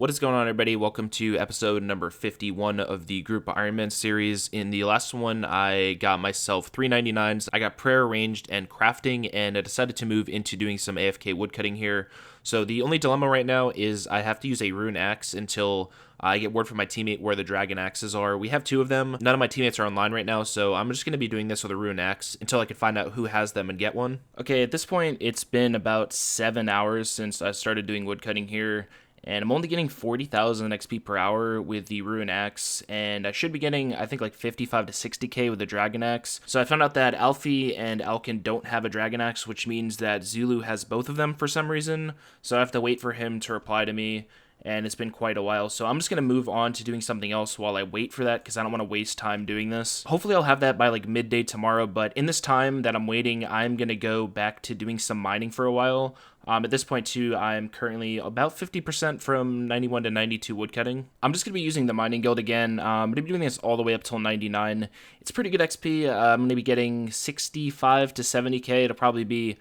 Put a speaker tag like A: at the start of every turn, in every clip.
A: What is going on, everybody? Welcome to episode number 51 of the Group Ironman series. In the last one, I got myself 399s. I got prayer arranged and crafting, and I decided to move into doing some AFK woodcutting here. So the only dilemma right now is I have to use a rune axe until I get word from my teammate where the dragon axes are. We have two of them. None of my teammates are online right now, so I'm just going to be doing this with a rune axe until I can find out who has them and get one. Okay, at this point, it's been about 7 hours since I started doing woodcutting here. And I'm only getting 40,000 XP per hour with the Rune Axe, and I should be getting, I think, like 55 to 60k with the Dragon Axe. So I found out that Alfie and Alkin don't have a Dragon Axe, which means that Zulu has both of them for some reason. So I have to wait for him to reply to me, and it's been quite a while. So I'm just going to move on to doing something else while I wait for that, because I don't want to waste time doing this. Hopefully I'll have that by like midday tomorrow, but in this time that I'm waiting, I'm going to go back to doing some mining for a while. At this point, too, I'm currently about 50% from 91 to 92 woodcutting. I'm just going to be using the mining guild again. I'm going to be doing this all the way up till 99. It's pretty good XP. I'm going to be getting 65 to 70k. It'll probably be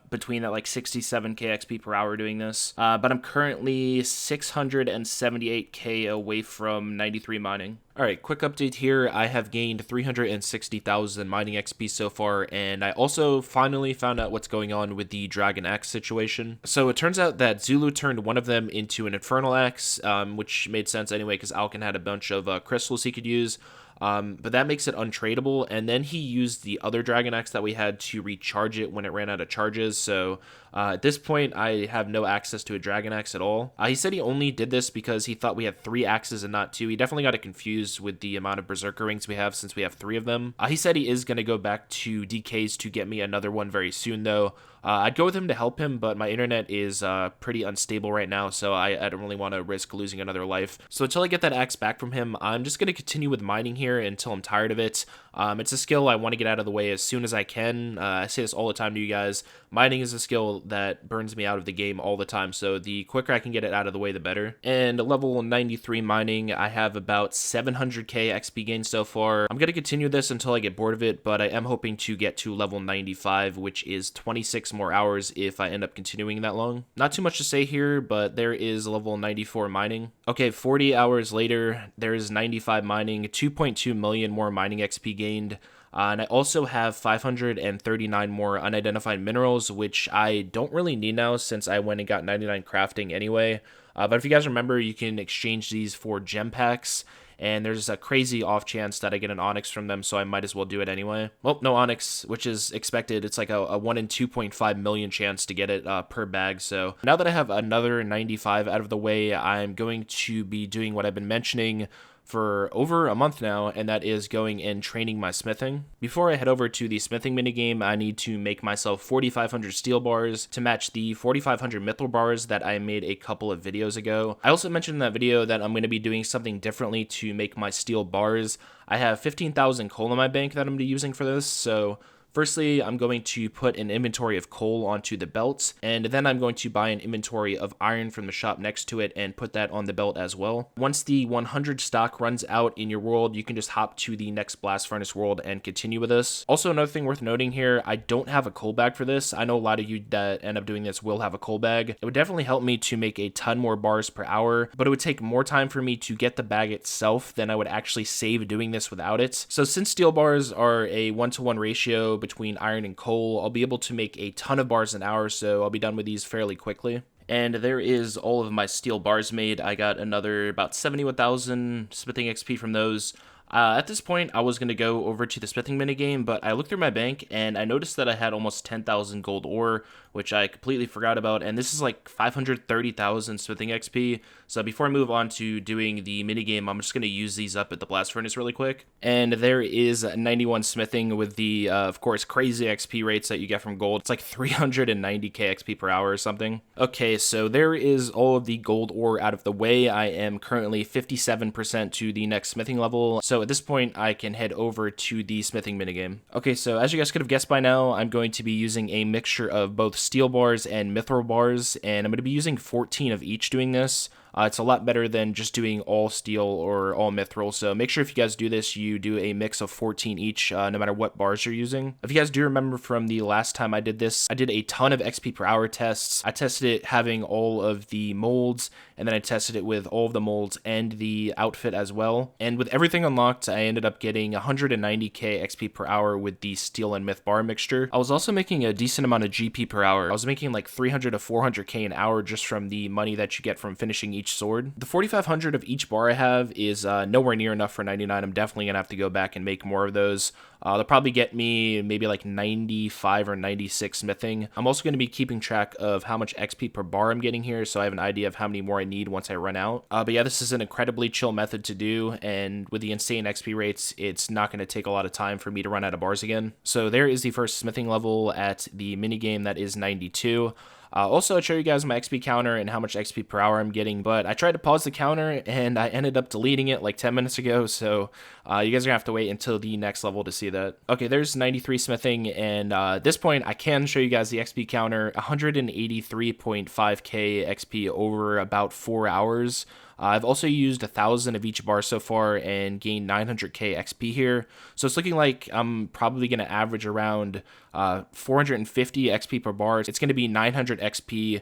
A: between that like 67k XP per hour doing this. But I'm currently 678k away from 93 mining. Alright, quick update here. I have gained 360,000 mining XP so far, and I also finally found out what's going on with the Dragon Axe situation. So it turns out that Zulu turned one of them into an Infernal Axe, which made sense anyway because Alkin had a bunch of crystals he could use. But that makes it untradeable, and then he used the other Dragon Axe that we had to recharge it when it ran out of charges, so at this point I have no access to a Dragon Axe at all. He said he only did this because he thought we had 3 axes and not 2. He definitely got it confused with the amount of Berserker rings we have since we have 3 of them. He said he is going to go back to DK's to get me another one very soon though. I'd go with him to help him, but my internet is pretty unstable right now, so I don't really want to risk losing another life. So until I get that axe back from him, I'm just going to continue with mining here until I'm tired of it. It's a skill I want to get out of the way as soon as I can. I say this all the time to you guys. Mining is a skill that burns me out of the game all the time, so the quicker I can get it out of the way, the better. And level 93 mining, I have about 700k XP gain so far. I'm going to continue this until I get bored of it, but I am hoping to get to level 95, which is 26 more hours if I end up continuing that long. Not too much to say here, but there is level 94 mining. Okay, 40 hours later, there is 95 mining, 2.2 million more mining XP gained. And I also have 539 more unidentified minerals, which I don't really need now since I went and got 99 crafting anyway. But if you guys remember, you can exchange these for gem packs, and there's a crazy off chance that I get an onyx from them, so I might as well do it anyway. Well, no onyx, which is expected. It's like a 1 in 2.5 million chance to get it per bag. So now that I have another 95 out of the way, I'm going to be doing what I've been mentioning for over a month now, and that is going and training my smithing. Before I head over to the smithing minigame, I need to make myself 4,500 steel bars to match the 4,500 mithril bars that I made a couple of videos ago. I also mentioned in that video that I'm going to be doing something differently to make my steel bars. I have 15,000 coal in my bank that I'm going to be using for this, so firstly, I'm going to put an inventory of coal onto the belt, and then I'm going to buy an inventory of iron from the shop next to it and put that on the belt as well. Once the 100 stock runs out in your world, you can just hop to the next blast furnace world and continue with this. Also, another thing worth noting here, I don't have a coal bag for this. I know a lot of you that end up doing this will have a coal bag. It would definitely help me to make a ton more bars per hour, but it would take more time for me to get the bag itself than I would actually save doing this without it. So since steel bars are a 1-to-1 ratio between iron and coal, I'll be able to make a ton of bars an hour, so I'll be done with these fairly quickly. And there is all of my steel bars made. I got another about 71,000 smithing XP from those. At this point, I was going to go over to the smithing minigame, but I looked through my bank and I noticed that I had almost 10,000 gold ore, which I completely forgot about, and this is like 530,000 smithing XP. So before I move on to doing the minigame, I'm just going to use these up at the blast furnace really quick. And there is 91 smithing with the, of course, crazy XP rates that you get from gold. It's like 390k XP per hour or something. Okay, so there is all of the gold ore out of the way. I am currently 57% to the next smithing level, so at this point I can head over to the smithing minigame. Okay, so as you guys could have guessed by now, I'm going to be using a mixture of both steel bars and mithril bars, and I'm going to be using 14 of each doing this. It's a lot better than just doing all steel or all mithril. So make sure if you guys do this, you do a mix of 14 each, no matter what bars you're using. If you guys do remember from the last time I did this, I did a ton of XP per hour tests. I tested it having all of the molds, and then I tested it with all of the molds and the outfit as well. And with everything unlocked, I ended up getting 190k XP per hour with the steel and myth bar mixture. I was also making a decent amount of GP per hour. I was making like 300 to 400k an hour just from the money that you get from finishing each sword. The 4500 of each bar I have is nowhere near enough for 99. I'm definitely gonna have to go back and make more of those. They'll probably get me maybe like 95 or 96 smithing. I'm also going to be keeping track of how much XP per bar I'm getting here, so I have an idea of how many more I need once I run out. But yeah, this is an incredibly chill method to do, and with the insane XP rates, it's not going to take a lot of time for me to run out of bars again. So there is the first smithing level at the minigame that is 92. Also, I'd show you guys my XP counter and how much XP per hour I'm getting, but I tried to pause the counter and I ended up deleting it like 10 minutes ago, so you guys are gonna have to wait until the next level to see that. Okay, there's 93 smithing, and at this point, I can show you guys the XP counter, 183.5k XP over about 4 hours. I've also used 1,000 of each bar so far and gained 900k XP here. So it's looking like I'm probably going to average around 450 XP per bar. It's going to be 900 XP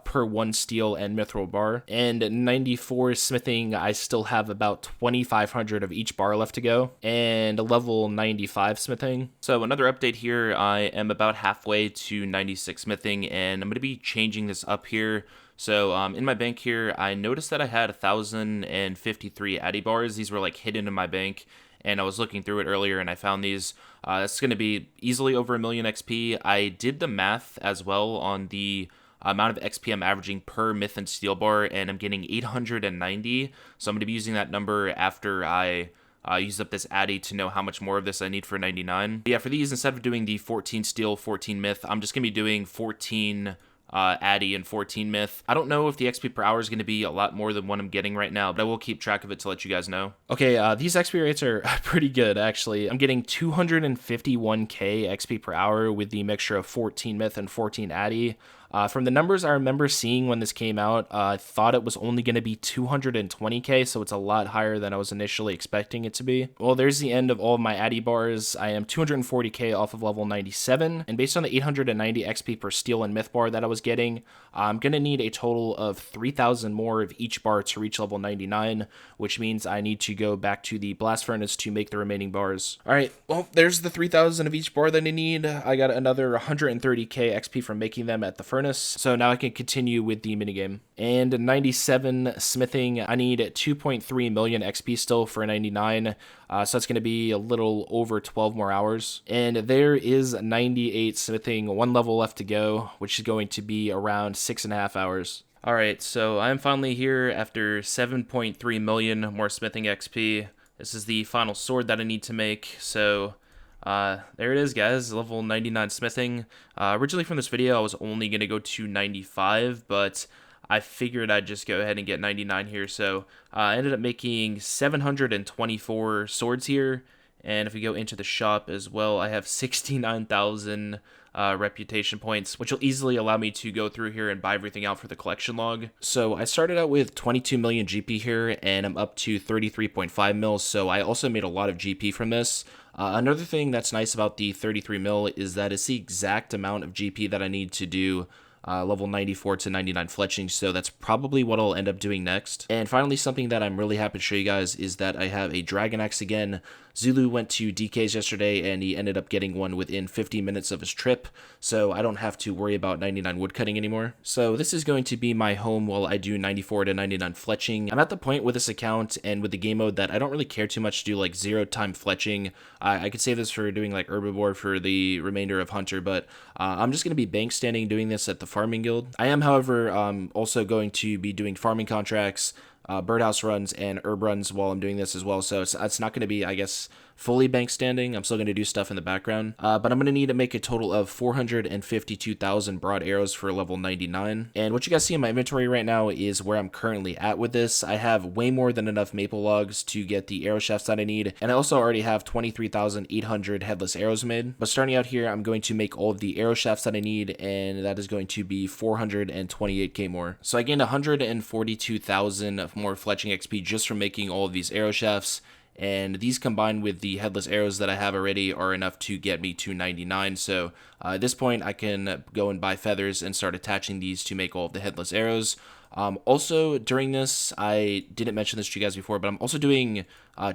A: per one steel and mithril bar. And 94 smithing, I still have about 2,500 of each bar left to go. And a level 95 smithing. So another update here, I am about halfway to 96 smithing, and I'm going to be changing this up here. So in my bank here, I noticed that I had 1,053 Addy bars. These were like hidden in my bank, and I was looking through it earlier and I found these. It's going to be easily over 1,000,000 XP. I did the math as well on the amount of XP I'm averaging per myth and steel bar, and I'm getting 890. So I'm going to be using that number after I use up this Addy to know how much more of this I need for 99. But yeah, for these, instead of doing the 14 steel, 14 myth, I'm just going to be doing 14 Addy and 14 myth. I don't know if the XP per hour is going to be a lot more than what I'm getting right now, but I will keep track of it to let you guys know. Okay, these XP rates are pretty good, actually. I'm getting 251k XP per hour with the mixture of 14 myth and 14 Addy. From the numbers I remember seeing when this came out, I thought it was only going to be 220k, so it's a lot higher than I was initially expecting it to be. Well, there's the end of all of my Addy bars. I am 240k off of level 97, and based on the 890 XP per steel and myth bar that I was getting, I'm going to need a total of 3,000 more of each bar to reach level 99, which means I need to go back to the blast furnace to make the remaining bars. Alright, well, there's the 3,000 of each bar that I need. I got another 130k XP from making them at the furnace. So now I can continue with the minigame. And 97 smithing, I need 2.3 million XP still for 99. So that's going to be a little over 12 more hours. And there is 98 smithing, one level left to go, which is going to be around 6.5 hours. Alright, so I'm finally here after 7.3 million more smithing XP. This is the final sword that I need to make, so there it is, guys, level 99 smithing. Originally from this video, I was only going to go to 95, but I figured I'd just go ahead and get 99 here, so I ended up making 724 swords here, and if we go into the shop as well, I have 69,000 reputation points, which will easily allow me to go through here and buy everything out for the collection log. So I started out with 22 million GP here, and I'm up to 33.5 mil, so I also made a lot of GP from this. Another thing that's nice about the 33 mil is that it's the exact amount of GP that I need to do level 94 to 99 fletching, so that's probably what I'll end up doing next. And finally, something that I'm really happy to show you guys is that I have a dragon axe again. Zulu went to DK's yesterday and he ended up getting one within 50 minutes of his trip, so I don't have to worry about 99 woodcutting anymore. So this is going to be my home while I do 94 to 99 fletching. I'm at the point with this account and with the game mode that I don't really care too much to do like 0-time fletching. I could save this for doing like herbivore for the remainder of Hunter, but I'm just going to be bank standing doing this at the farming guild. I am, however, also going to be doing farming contracts birdhouse runs and herb runs while I'm doing this as well. So it's not going to be, I guess, fully bank standing. I'm still going to do stuff in the background, but I'm going to need to make a total of 452,000 broad arrows for level 99. And what you guys see in my inventory right now is where I'm currently at with this. I have way more than enough maple logs to get the arrow shafts that I need, and I also already have 23,800 headless arrows made. But starting out here, I'm going to make all of the arrow shafts that I need, and that is going to be 428k more. So I gained 142,000 more fletching XP just from making all of these arrow shafts. And these combined with the headless arrows that I have already are enough to get me to 99. So at this point, I can go and buy feathers and start attaching these to make all of the headless arrows. Also, during this, I didn't mention this to you guys before, but I'm also doing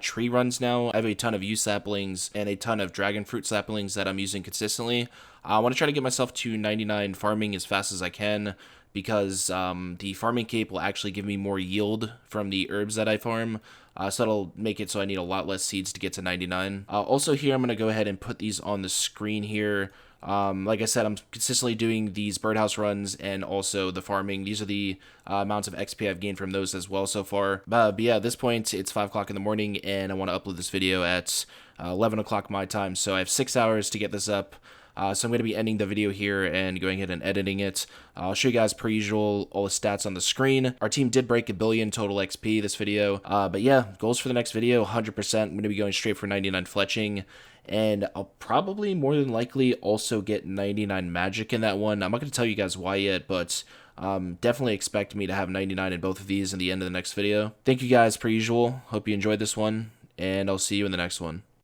A: tree runs now. I have a ton of yew saplings and a ton of dragon fruit saplings that I'm using consistently. I want to try to get myself to 99 farming as fast as I can, because the farming cape will actually give me more yield from the herbs that I farm. So that'll make it so I need a lot less seeds to get to 99. Also here, I'm going to go ahead and put these on the screen here. Like I said, I'm consistently doing these birdhouse runs and also the farming. These are the amounts of XP I've gained from those as well so far. But yeah, at this point, it's 5 o'clock in the morning, and I want to upload this video at 11 o'clock my time. So I have 6 hours to get this up. So I'm going to be ending the video here and going ahead and editing it. I'll show you guys, per usual, all the stats on the screen. Our team did break 1 billion total XP this video. But yeah, goals for the next video, 100%. I'm going to be going straight for 99 fletching. And I'll probably, more than likely, also get 99 magic in that one. I'm not going to tell you guys why yet, but definitely expect me to have 99 in both of these in the end of the next video. Thank you guys, per usual. Hope you enjoyed this one, and I'll see you in the next one.